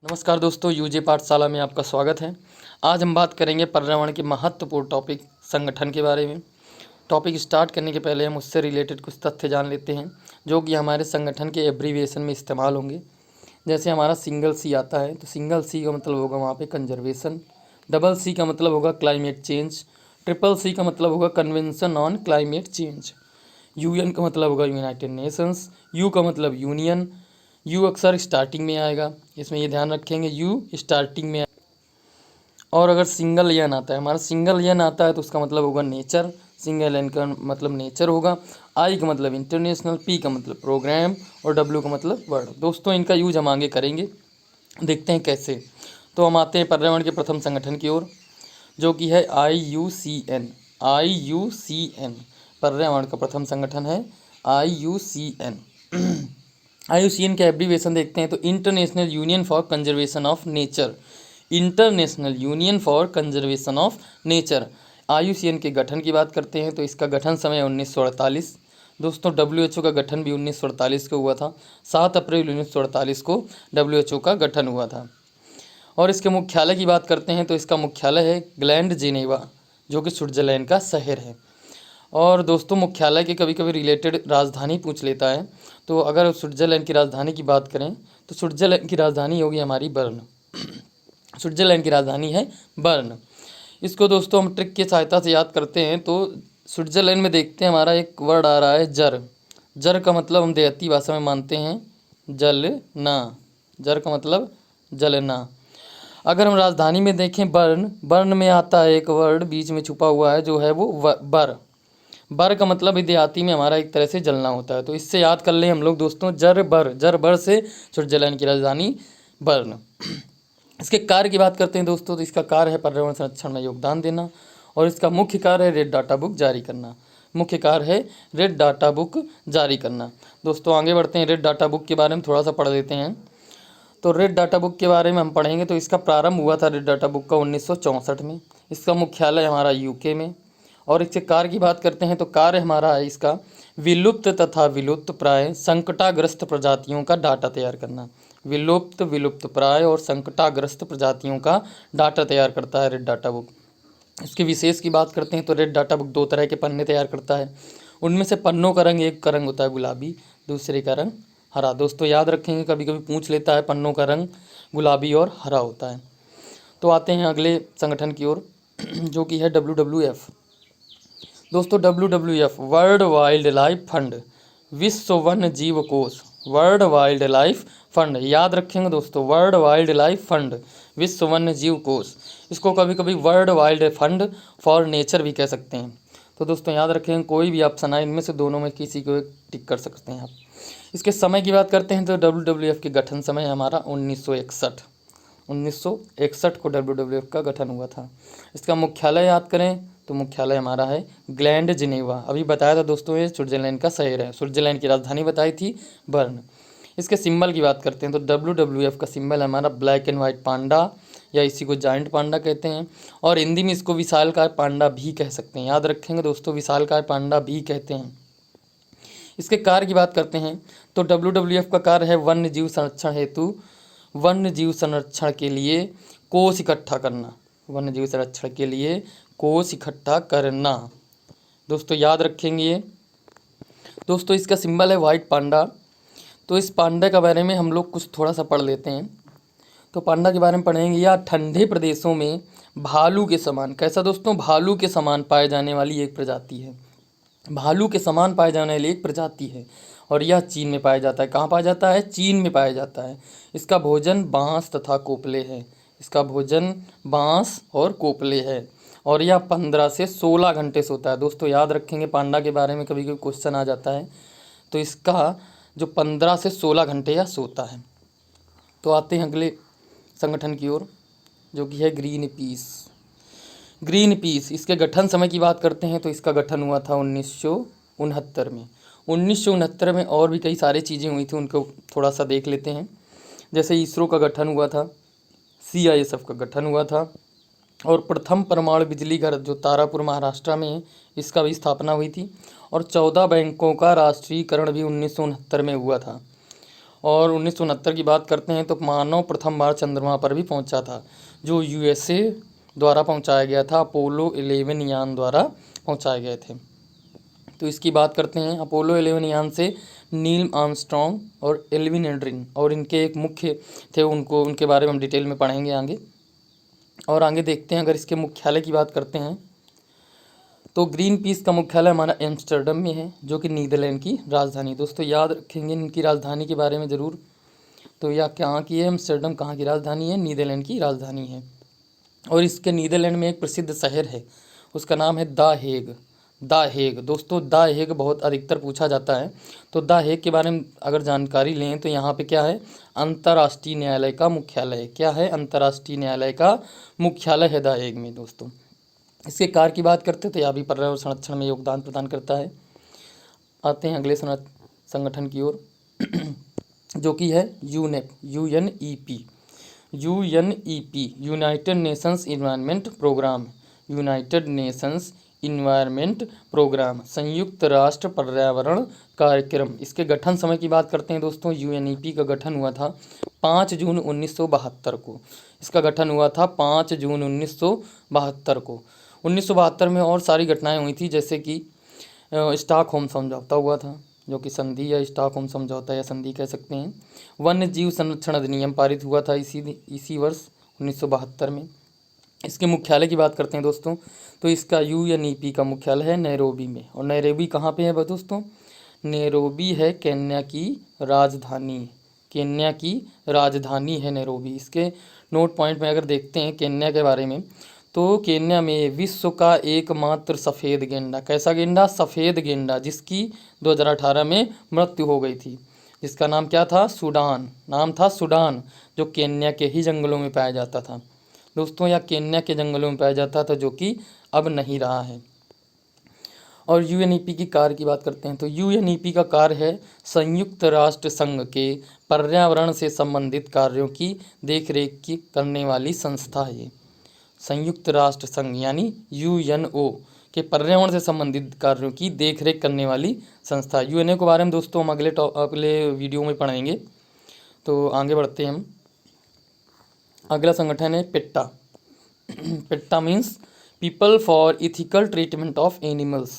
नमस्कार दोस्तों, यूजे पाठशाला में आपका स्वागत है। आज हम बात करेंगे पर्यावरण के महत्वपूर्ण टॉपिक संगठन के बारे में। टॉपिक स्टार्ट करने के पहले हम उससे रिलेटेड कुछ तथ्य जान लेते हैं जो कि हमारे संगठन के एब्रीविएशन में इस्तेमाल होंगे। जैसे हमारा सिंगल सी आता है तो सिंगल सी का मतलब होगा वहाँ पे कंजर्वेशन, डबल सी का मतलब होगा क्लाइमेट चेंज, ट्रिपल सी का मतलब होगा convention on climate change, UN का मतलब होगा यूनाइटेड नेशंस, यू का मतलब यूनियन। यू अक्सर स्टार्टिंग में आएगा, इसमें ये ध्यान रखेंगे, यू स्टार्टिंग में। और अगर सिंगल एन आता है, हमारा सिंगल एन आता है तो उसका मतलब होगा नेचर, सिंगल एन का मतलब नेचर होगा। आई का मतलब इंटरनेशनल, पी का मतलब प्रोग्राम और डब्ल्यू का मतलब वर्ड। दोस्तों इनका यूज हम आगे करेंगे, देखते हैं कैसे। तो हम आते हैं पर्यावरण के प्रथम संगठन की ओर जो कि है IUCN। IUCN पर्यावरण का प्रथम संगठन है IUCN। IUCN का एब्रीवेशन देखते हैं तो international union for conservation of nature. International union for conservation of nature. IUCN के गठन की बात करते हैं तो इसका गठन समय 1948। दोस्तों WHO का गठन भी 1948 को हुआ था। 7 अप्रैल 1948 को WHO का गठन हुआ था। और इसके मुख्यालय की बात करते हैं तो इसका मुख्यालय है ग्लैंड जिनेवा जो कि स्विट्जरलैंड का शहर है। और दोस्तों मुख्यालय के कभी कभी रिलेटेड राजधानी पूछ लेता है, तो अगर स्विट्जरलैंड की राजधानी की बात करें तो स्विट्जरलैंड की राजधानी होगी हमारी बर्न। स्विट्जरलैंड की राजधानी है बर्न। इसको दोस्तों हम ट्रिक की सहायता से याद करते हैं तो स्विट्जरलैंड में देखते हैं हमारा एक वर्ड आ रहा है जर। जर का मतलब हम देहाती भाषा में मानते हैं जलना। जर का मतलब जलना। अगर हम राजधानी में देखें बर्न, बर्न में आता है एक वर्ड बीच में छुपा हुआ है जो है वो बर। बर का मतलब देहाती में हमारा एक तरह से जलना होता है। तो इससे याद कर लें हम लोग दोस्तों जर बर से स्विट्जरलैंड की राजधानी बर्न। इसके कार्य की बात करते हैं दोस्तों तो इसका कार्य है पर्यावरण संरक्षण में योगदान देना और इसका मुख्य कार्य है रेड डाटा बुक जारी करना। मुख्य कार्य है रेड डाटा बुक जारी करना। दोस्तों आगे बढ़ते हैं, रेड डाटा बुक के बारे में थोड़ा सा पढ़ लेते हैं। तो रेड डाटा बुक के बारे में हम पढ़ेंगे तो इसका प्रारंभ हुआ था रेड डाटा बुक का 1964 में। इसका मुख्यालय हमारा यूके में। और इसके कार्य की बात करते हैं तो कार्य हमारा है इसका विलुप्त तथा विलुप्त प्राय संकटाग्रस्त प्रजातियों का डाटा तैयार करना। विलुप्त, विलुप्त प्राय और संकटाग्रस्त प्रजातियों का डाटा तैयार करता है रेड डाटा बुक। इसके विशेष की बात करते हैं तो रेड डाटा बुक 2 तरह के पन्ने तैयार करता है। उनमें से पन्नों का रंग, एक का रंग होता है गुलाबी, दूसरे का रंग हरा। दोस्तों याद रखेंगे, कभी कभी पूछ लेता है, पन्नों का रंग गुलाबी और हरा होता है। तो आते हैं अगले संगठन की ओर जो कि है WWF। दोस्तों WWF world wild life fund, विश्व वन्य जीव कोष। वर्ल्ड वाइल्ड लाइफ फंड याद रखेंगे दोस्तों, वर्ल्ड वाइल्ड लाइफ फंड, विश्व वन्य जीव कोष। इसको कभी कभी world wild fund for nature भी कह सकते हैं। तो दोस्तों याद रखेंगे, कोई भी ऑप्शन आए इनमें से दोनों में किसी को एक टिक कर सकते हैं आप। इसके समय की बात करते हैं तो WWF के गठन समय हमारा 1961। 1961 को WWF का गठन हुआ था। इसका मुख्यालय याद करें तो मुख्यालय हमारा है ग्लैंड जिनेवा। अभी बताया था दोस्तों ये स्विट्जरलैंड का शहर है। स्विट्जरलैंड की राजधानी बताई थी बर्न। इसके सिंबल की बात करते हैं तो WWF का सिंबल हमारा ब्लैक एंड वाइट पांडा या इसी को जाइंट पांडा कहते हैं। और हिंदी में इसको विशालकाय पांडा भी कह सकते हैं। याद रखेंगे दोस्तों, विशालकाय पांडा भी कहते हैं। इसके कार्य की बात करते हैं तो WWF का कार्य है वन्य जीव संरक्षण हेतु, वन्य जीव संरक्षण के लिए कोष इकट्ठा करना। वन्य जीव संरक्षण के लिए कोष इकट्ठा करना। दोस्तों याद रखेंगे ये। दोस्तों इसका सिंबल है वाइट पांडा। तो इस पांडा के बारे में हम लोग कुछ थोड़ा सा पढ़ लेते हैं। तो पांडा के बारे में पढ़ेंगे, या ठंडे प्रदेशों में भालू के समान, कैसा दोस्तों, भालू के समान पाए जाने वाली एक प्रजाति है। भालू के समान पाए जाने वाली एक प्रजाति है और यह चीन में पाया जाता है। कहाँ पाया जाता है? चीन में पाया जाता है। इसका भोजन बांस तथा कोपले है। इसका भोजन बांस और कोपले है और यह 15 से 16 घंटे सोता है। दोस्तों याद रखेंगे, पांडा के बारे में कभी कभी क्वेश्चन आ जाता है तो इसका जो 15 से 16 घंटे यह सोता है। तो आते हैं अगले संगठन की ओर जो कि है ग्रीन पीस। ग्रीन पीस, इसके गठन समय की बात करते हैं तो इसका गठन हुआ था 1969 में। 1969 में और भी कई सारी चीज़ें हुई थी, उनको थोड़ा सा देख लेते हैं। जैसे इसरो का गठन हुआ था, CISF का गठन हुआ था और प्रथम परमाणु बिजली घर जो तारापुर महाराष्ट्र में है इसका भी स्थापना हुई थी। और 14 बैंकों का राष्ट्रीयकरण भी 1969 में हुआ था। और 1969 की बात करते हैं तो मानव प्रथम बार चंद्रमा पर भी पहुंचा था, जो यूएसए द्वारा पहुंचाया गया था, अपोलो 11 यान द्वारा पहुंचाए गए थे। तो इसकी बात करते हैं, अपोलो 11 यान से नील आर्मस्ट्रॉन्ग और एल्विन एल्ड्रिन और इनके एक मुख्य थे, उनके बारे में हम डिटेल में पढ़ेंगे आगे। और आगे देखते हैं, अगर इसके मुख्यालय की बात करते हैं तो ग्रीन पीस का मुख्यालय हमारा एम्स्टर्डम में है, जो कि नीदरलैंड की राजधानी। दोस्तों याद रखेंगे इनकी राजधानी के बारे में ज़रूर। तो यह कहाँ की है? एम्स्टर्डम कहाँ की राजधानी है? नीदरलैंड की राजधानी है। और इसके नीदरलैंड में एक प्रसिद्ध शहर है, उसका नाम है द हेग। द हेग दोस्तों, द हेग बहुत अधिकतर पूछा जाता है। तो द हेग के बारे में अगर जानकारी लें तो यहाँ पे क्या है? अंतर्राष्ट्रीय न्यायालय का मुख्यालय है। क्या है? अंतर्राष्ट्रीय न्यायालय का मुख्यालय है द हेग में। दोस्तों इसके कार्य की बात करते हैं तो यह भी पर्यावरण संरक्षण में योगदान प्रदान करता है। आते हैं अगले संगठन की ओर जो कि है UNEP, UNEP. UNEP United Nations environment programme, United Nations environment programme, संयुक्त राष्ट्र पर्यावरण कार्यक्रम। इसके गठन समय की बात करते हैं दोस्तों, यूएनईपी का गठन हुआ था 5 जून 1972 को। इसका गठन हुआ था 5 जून 1972 को। 1972 में और सारी घटनाएं हुई थी, जैसे कि स्टॉकहोम समझौता हुआ था, जो कि संधि या स्टॉकहोम समझौता या संधि कह सकते हैं। वन्य जीव संरक्षण अधिनियम पारित हुआ था इसी वर्ष 1972 में। इसके मुख्यालय की बात करते हैं दोस्तों, तो इसका यूएनईपी का मुख्यालय है नैरोबी में। और नैरोबी कहाँ पे है दोस्तों? नैरोबी है केन्या की राजधानी। केन्या की राजधानी है नैरोबी। इसके नोट पॉइंट में अगर देखते हैं केन्या के बारे में, तो केन्या में विश्व का एकमात्र सफ़ेद गेंडा, कैसा गेंडा? सफ़ेद गेंडा, जिसकी 2018 में मृत्यु हो गई थी, जिसका नाम क्या था? सूडान। नाम था सूडान, जो केन्या के ही जंगलों में पाया जाता था दोस्तों, या केन्या के जंगलों में पाया जाता था, जो कि अब नहीं रहा है। और यूएनईपी की कार्य की बात करते हैं तो यूएनईपी का कार्य है संयुक्त राष्ट्र संघ के पर्यावरण से संबंधित कार्यों की देखरेख की करने वाली संस्था है ये। संयुक्त राष्ट्र संघ यानी यूएनओ के पर्यावरण से संबंधित कार्यों की देखरेख करने वाली संस्था। यूएनओ के बारे में दोस्तों हम अगले वीडियो में पढ़ेंगे। तो आगे बढ़ते हैं हम। अगला संगठन है PETA. PETA means people for ethical treatment of animals,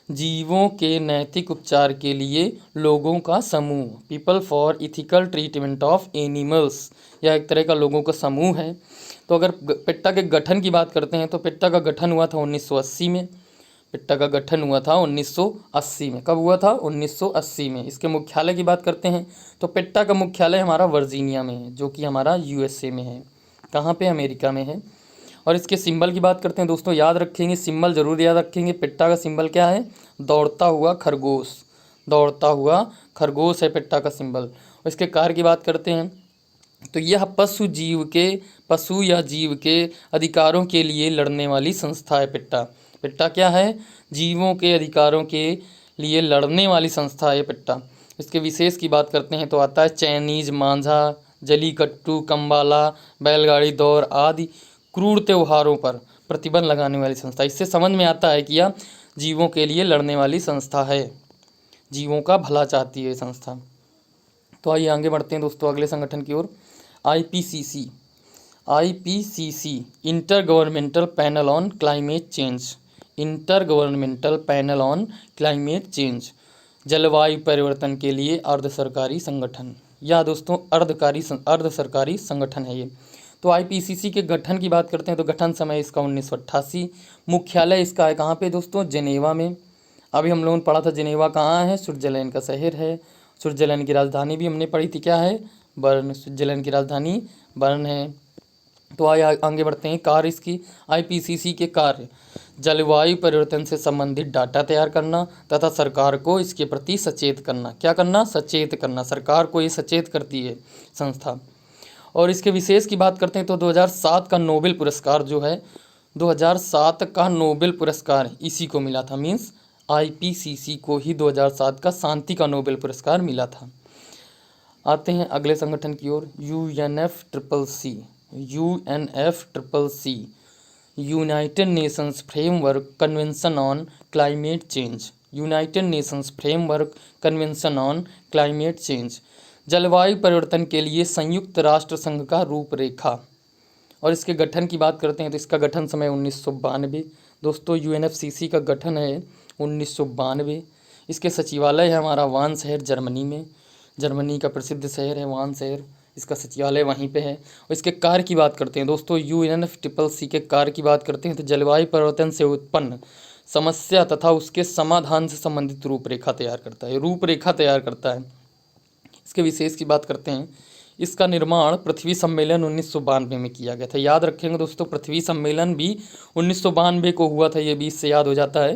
जीवों के नैतिक उपचार के लिए लोगों का समूह। People for ethical treatment of animals, यह एक तरह का लोगों का समूह है। तो अगर पेट्टा के गठन की बात करते हैं तो पेट्टा का गठन हुआ था 1980 में। पेट्टा का गठन हुआ था 1980 में। कब हुआ था? 1980 में। इसके मुख्यालय की बात करते हैं तो पेट्टा का मुख्यालय हमारा वर्जीनिया में है, जो कि हमारा यूएसए में है। कहाँ पे? अमेरिका में है। और इसके सिंबल की बात करते हैं दोस्तों, याद रखेंगे, सिंबल जरूर याद रखेंगे। पेट्टा का सिंबल क्या है? दौड़ता हुआ खरगोश। दौड़ता हुआ खरगोश है पेट्टा का सिंबल। और इसके कार्य की बात करते हैं तो यह पशु या जीव के अधिकारों के लिए लड़ने वाली संस्था है पेट्टा। पेट्टा क्या है? जीवों के अधिकारों के लिए लड़ने वाली संस्था है पेट्टा। इसके विशेष की बात करते हैं तो आता है चाइनीज मांझा, जलीकट्टू, कंबाला, बैलगाड़ी दौड़ आदि क्रूर त्योहारों पर प्रतिबंध लगाने वाली संस्था। इससे समझ में आता है कि यह जीवों के लिए लड़ने वाली संस्था है, जीवों का भला चाहती है ये संस्था। तो आइए आगे बढ़ते हैं दोस्तों अगले संगठन की ओर। IPCC, IPCC inter governmental panel on climate change, inter governmental panel on climate change, जलवायु परिवर्तन के लिए अर्ध सरकारी संगठन। या दोस्तों अर्ध सरकारी संगठन है ये। तो आईपीसीसी के गठन की बात करते हैं तो गठन समय इसका 1988। मुख्यालय इसका है कहाँ पे दोस्तों? जेनेवा में। अभी हम लोगों ने पढ़ा था जेनेवा कहाँ है? स्विट्जरलैंड का शहर है। स्विट्जरलैंड की राजधानी भी हमने पढ़ी थी, क्या है? बर्न। स्विट्जरलैंड की राजधानी बर्न है। तो आगे बढ़ते हैं। कार्य इसकी आईपीसीसी के कार्य जलवायु परिवर्तन से संबंधित डाटा तैयार करना तथा सरकार को इसके प्रति सचेत करना। क्या करना? सचेत करना। सरकार को ये सचेत करती है संस्था। और इसके विशेष की बात करते हैं तो 2007 का नोबेल पुरस्कार जो है, 2007 का नोबेल पुरस्कार इसी को मिला था। मीन्स आईपीसीसी को ही 2007 का शांति का नोबेल पुरस्कार मिला था। आते हैं अगले संगठन की ओर। UNFCCC, UNFCCC United Nations framework convention on climate change, United Nations framework convention on climate change, जलवायु परिवर्तन के लिए संयुक्त राष्ट्र संघ का रूपरेखा। और इसके गठन की बात करते हैं तो इसका गठन समय 1992। दोस्तों यूएनएफसीसी का गठन है 1992। इसके सचिवालय है हमारा वान शहर जर्मनी में। जर्मनी का प्रसिद्ध शहर है वान शहर, इसका सचिवालय वहीं पे है। और इसके कार्य की बात करते हैं दोस्तों, यूएनएफसीसी के कार्य की बात करते हैं तो जलवायु परिवर्तन से उत्पन्न समस्या तथा उसके समाधान से संबंधित रूपरेखा तैयार करता है। इसके विशेष की बात करते हैं, इसका निर्माण पृथ्वी सम्मेलन 1992 में किया गया था। याद रखेंगे दोस्तों, पृथ्वी सम्मेलन भी 1992 को हुआ था, ये भी इससे याद हो जाता है।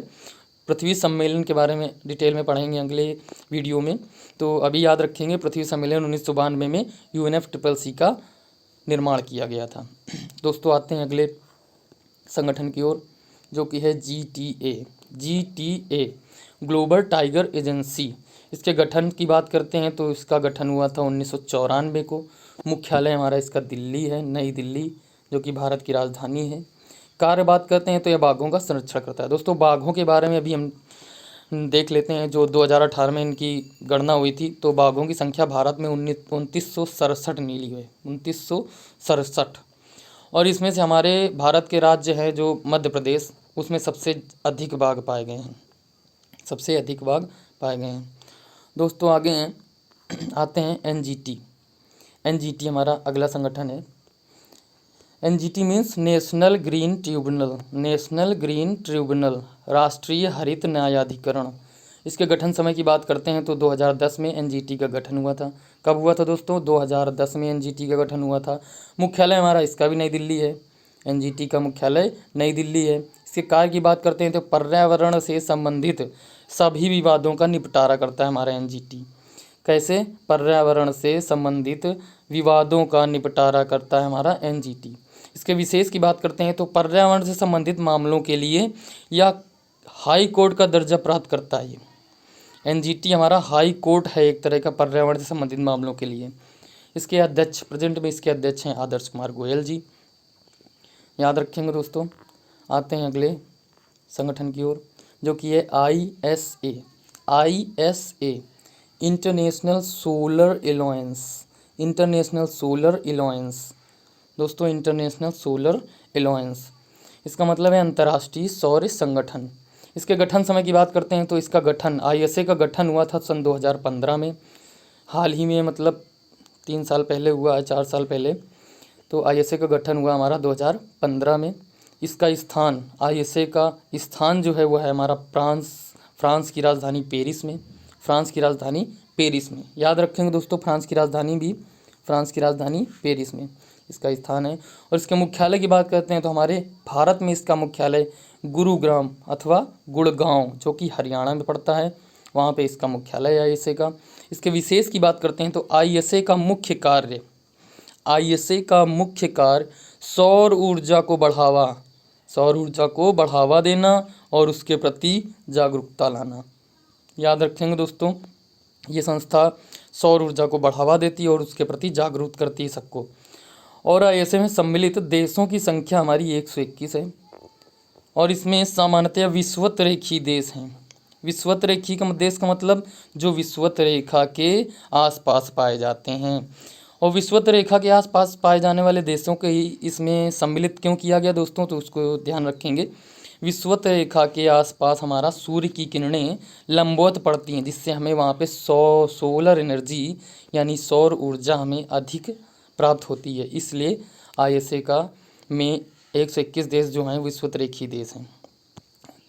पृथ्वी सम्मेलन के बारे में डिटेल में पढ़ेंगे अगले वीडियो में, तो अभी याद रखेंगे पृथ्वी सम्मेलन 1992 में यूएनएफसीसी का निर्माण किया गया था। दोस्तों आते हैं अगले संगठन की ओर, जो कि है जीटीए ग्लोबल टाइगर एजेंसी। इसके गठन की बात करते हैं तो इसका गठन हुआ था 1994 को। मुख्यालय हमारा इसका दिल्ली है, नई दिल्ली, जो कि भारत की राजधानी है। कार्य बात करते हैं तो यह बाघों का संरक्षण करता है। दोस्तों बाघों के बारे में अभी हम देख लेते हैं। जो 2018 में इनकी गणना हुई थी तो बाघों की संख्या भारत में 2967 मिली है, 2967। और इसमें से हमारे भारत के राज्य हैं जो मध्य प्रदेश, उसमें सबसे अधिक बाघ पाए गए हैं। दोस्तों आगे आते हैं एनजीटी हमारा अगला संगठन है। NGT means national green tribunal, राष्ट्रीय हरित न्यायाधिकरण। इसके गठन समय की बात करते हैं तो 2010 में एनजीटी का गठन हुआ था। कब हुआ था दोस्तों? 2010 में एनजीटी का गठन हुआ था। मुख्यालय हमारा इसका भी नई दिल्ली है, एनजीटी का मुख्यालय नई दिल्ली है। इसके कार्य की बात करते हैं तो पर्यावरण से संबंधित सभी विवादों का निपटारा करता है हमारा एनजीटी। कैसे? पर्यावरण से संबंधित विवादों का निपटारा करता है हमारा एनजीटी। इसके विशेष की बात करते हैं तो पर्यावरण से संबंधित मामलों के लिए यह हाई कोर्ट का दर्जा प्राप्त करता है। एनजीटी हमारा हाई कोर्ट है एक तरह का पर्यावरण से संबंधित मामलों के लिए। इसके अध्यक्ष, प्रेजेंट में इसके अध्यक्ष हैं आदर्श कुमार गोयल जी, याद रखेंगे दोस्तों। आते हैं अगले संगठन की ओर, जो कि है आईएसए इंटरनेशनल सोलर एलायंस। दोस्तों इंटरनेशनल सोलर एलायंस, इसका मतलब है अंतर्राष्ट्रीय सौर संगठन। इसके गठन समय की बात करते हैं तो इसका गठन, आईएसए का गठन हुआ था सन 2015 में। हाल ही में, मतलब 3 साल पहले हुआ है, 4 साल पहले। तो आईएसए का गठन हुआ हमारा 2015 में। इसका स्थान, आईएसए का स्थान जो है वो है हमारा फ्रांस की राजधानी पेरिस में। याद रखेंगे दोस्तों, फ्रांस की राजधानी पेरिस में इसका स्थान है। और इसके मुख्यालय की बात करते हैं तो हमारे भारत में इसका मुख्यालय गुरुग्राम अथवा गुड़गांव, जो कि हरियाणा में पड़ता है, वहाँ पे इसका मुख्यालय है आईएसए का। इसके विशेष की बात करते हैं तो आईएसए का मुख्य कार्य सौर ऊर्जा को बढ़ावा देना और उसके प्रति जागरूकता लाना। याद रखेंगे दोस्तों, ये संस्था सौर ऊर्जा को बढ़ावा देती है और उसके प्रति जागरूक करती है सबको। और आईएसए में सम्मिलित देशों की संख्या हमारी 121 है। और इसमें सामान्यतः विषुवत रेखी देश हैं। विषुवत रेखी का देश का मतलब जो विषुवत रेखा के आसपास पाए जाते हैं। और विषुवत रेखा के आसपास पाए जाने वाले देशों के ही इसमें सम्मिलित क्यों किया गया दोस्तों, तो उसको ध्यान रखेंगे। विषुवत रेखा के आसपास हमारा सूर्य की किरणें लंबवत पड़ती हैं, जिससे हमें वहाँ पे सोलर एनर्जी यानी सौर ऊर्जा हमें अधिक प्राप्त होती है। इसलिए आईएसए का में 121 देश जो हैं विषुवत रेखी देश हैं।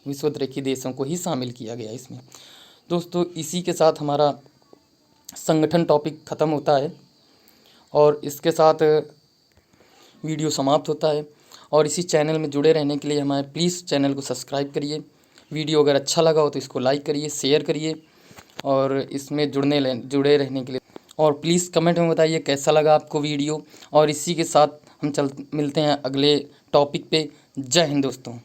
विषुवत रेखी देशों को ही शामिल किया गया इसमें। दोस्तों इसी के साथ हमारा संगठन टॉपिक ख़त्म होता है और इसके साथ वीडियो समाप्त होता है। और इसी चैनल में जुड़े रहने के लिए हमारे प्लीज़ चैनल को सब्सक्राइब करिए। वीडियो अगर अच्छा लगा हो तो इसको लाइक करिए, शेयर करिए और इसमें जुड़े रहने के लिए और प्लीज़ कमेंट में बताइए कैसा लगा आपको वीडियो। और इसी के साथ हम मिलते हैं अगले टॉपिक पे। जय हिंद दोस्तों।